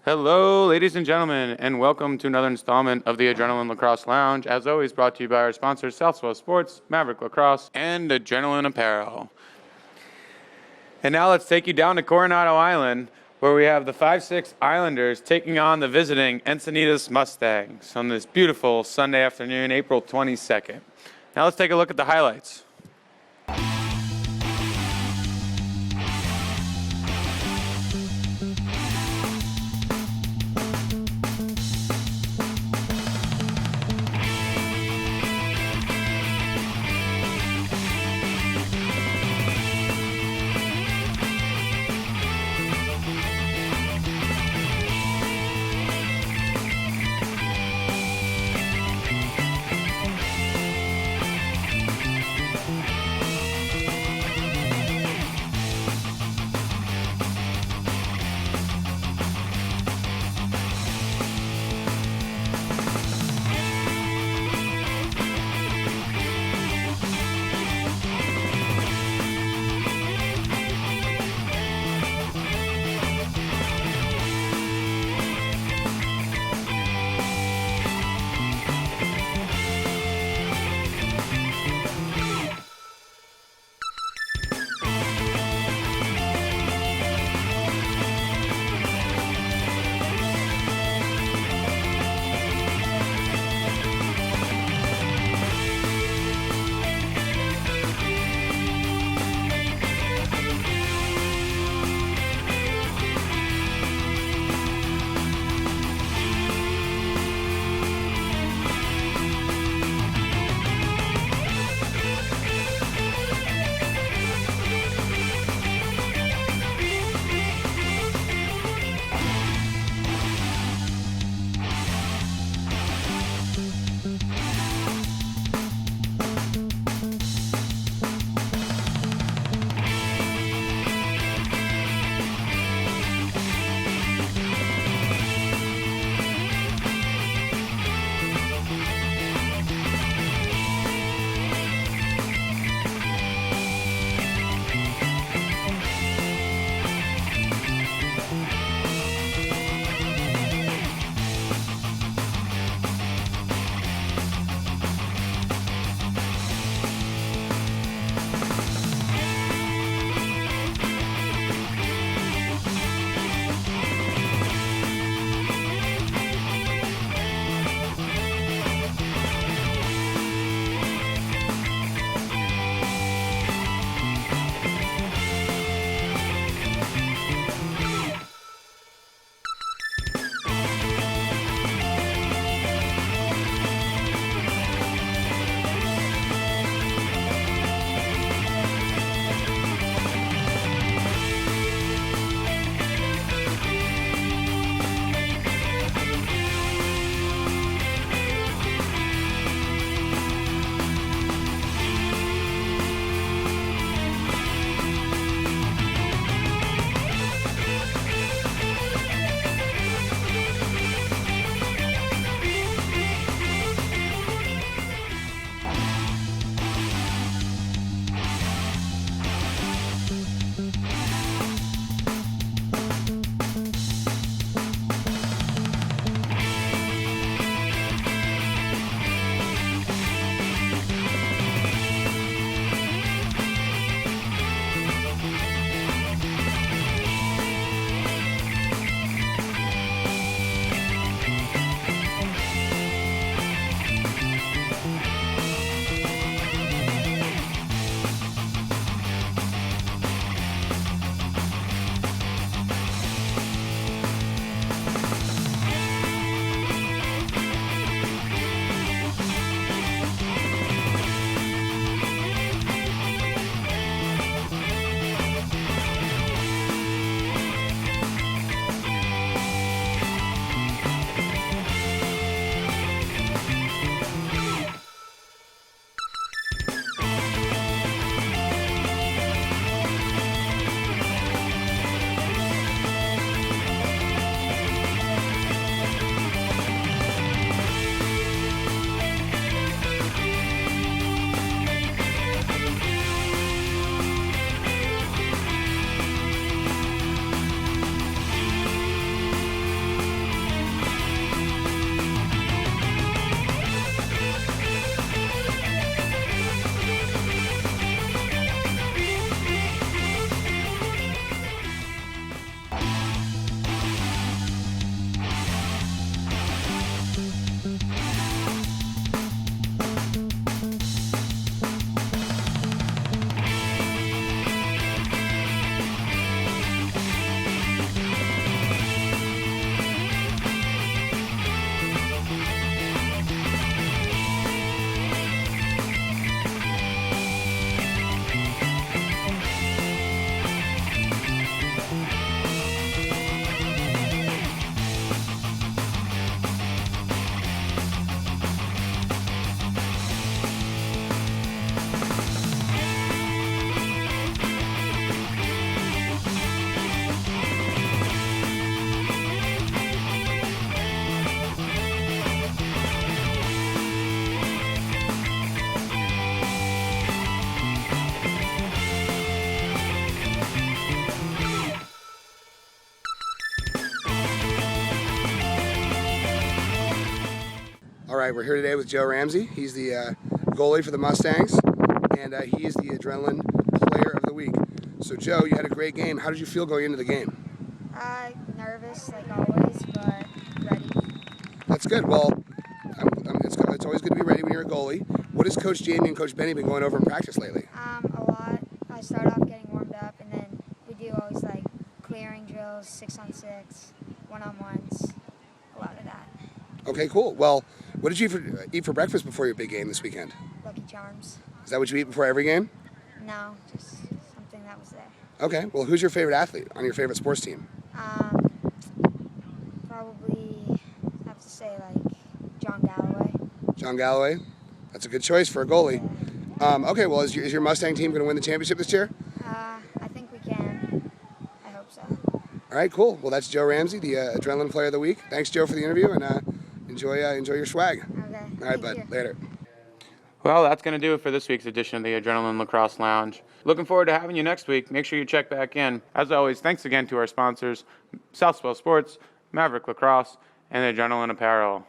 Hello, ladies and gentlemen, and welcome to another installment of the Adrenaline Lacrosse Lounge, as always brought to you by our sponsors, Southwell Sports, Maverick Lacrosse, and Adrenaline Apparel. And now let's take you down to Coronado Island, where we have the 5-6 Islanders taking on the visiting Encinitas Mustangs on this beautiful Sunday afternoon, April 22nd. Now let's take a look at the highlights. right, we're here today with Joe Ramsey. He's the goalie for the Mustangs, and he is the Adrenaline Player of the Week. So, Joe, you had a great game. How did you feel going into the game? Nervous, like always, but ready. That's good. Well, it's always good to be ready when you're a goalie. What has Coach Jamie and Coach Benny been going over in practice lately? A lot. I start off getting warmed up, and then we do always like clearing drills, 6-on-6, 1-on-1s, a lot of that. Okay, cool. Well, what did you eat for breakfast before your big game this weekend? Lucky Charms. Is that what you eat before every game? No, just something that was there. Okay. Well, who's your favorite athlete on your favorite sports team? Probably have to say like John Galloway. John Galloway. That's a good choice for a goalie. Okay. Well, is your Mustang team going to win the championship this year? I think we can. I hope so. All right. Cool. Well, that's Joe Ramsey, the Adrenaline Player of the Week. Thanks, Joe, for the interview, and enjoy your swag. Okay. All right, bud. Later. Well, that's going to do it for this week's edition of the Adrenaline Lacrosse Lounge. Looking forward to having you next week. Make sure you check back in. As always, thanks again to our sponsors, Southwell Sports, Maverick Lacrosse, and Adrenaline Apparel.